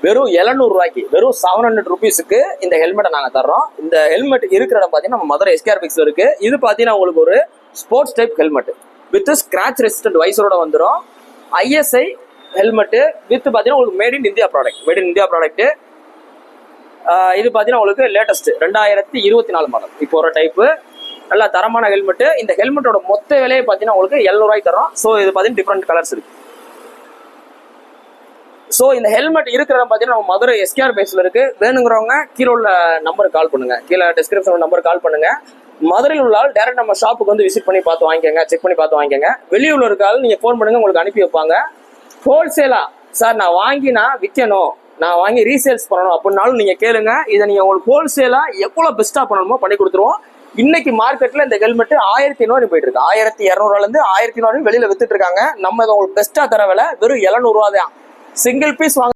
வெறும் 700 ரூபாய்க்கு, வெறும் 700 ருபீஸுக்கு இந்த ஹெல்மெட்டை நாங்கள் தர்றோம். இந்த ஹெல்மெட் இருக்கிற இடம் பார்த்தீங்கன்னா நம்ம மதுரை எஸ்கேஆர் பிக்ஸ்ல இருக்கு. இது பார்த்தீங்கன்னா உங்களுக்கு ஒரு sports type helmet with scratch resistant வைசரோட வந்துடும். ISI ஹெல்மெட்டு வித் பார்த்தீங்கன்னா உங்களுக்கு மேட் இன் இந்தியா ப்ராடக்ட். இது பார்த்தீங்கன்னா உங்களுக்கு லேட்டஸ்ட் 2024 மாடல் இப்போ ஒரு டைப்பு, நல்ல தரமான ஹெல்மெட்டு. இந்த ஹெல்மெட்டோட மொத்த விலையை பார்த்தீங்கன்னா உங்களுக்கு 700 ரூபாய்க்கு தரோம். ஸோ இது பார்த்தீங்கன்னா டிஃப்ரெண்ட் கலர்ஸ் இருக்கு. ஸோ இந்த ஹெல்மெட் இருக்கிறத பார்த்தீங்கன்னா நம்ம மதுரை எஸ்கேஆர் பேஸ்ல இருக்கு. வேணுங்கிறவங்க கீழே உள்ள நம்பருக்கு கால் பண்ணுங்க, கீழே டிஸ்கிரிப்ஷன் நம்பருக்கு கால் பண்ணுங்க. மதுரையில் உள்ள ஆள் டேரக்ட் நம்ம ஷாப்புக்கு வந்து விசிட் பண்ணி பார்த்து வாங்கிக்கோங்க, செக் பண்ணி பார்த்து வாங்கிக்கோங்க. வெளியூர்ல இருக்க ஆள் நீங்க ஃபோன் பண்ணுங்க, உங்களுக்கு அனுப்பி வைப்பாங்க. ஹோல்சேலா சார் நான் விற்கணும், நான் வாங்கி ரீசேல்ஸ் பண்ணணும் அப்படின்னாலும் நீங்க கேளுங்க. இதை நீங்க உங்களுக்கு ஹோல்சேலா எவ்வளவு பெஸ்டா பண்ணணுமோ பண்ணி கொடுத்துருவோம். இன்னைக்கு மார்க்கெட்ல இந்த ஹெல்மெட் 1500 போயிட்டு இருக்கு. 1200 1500 வெளியில வித்துட்டு இருக்காங்க. நம்ம இதை உங்களுக்கு பெஸ்டா தர விலை வெறும் 700 ரூபா தான். சிங்கிள் பீஸ் வாங்க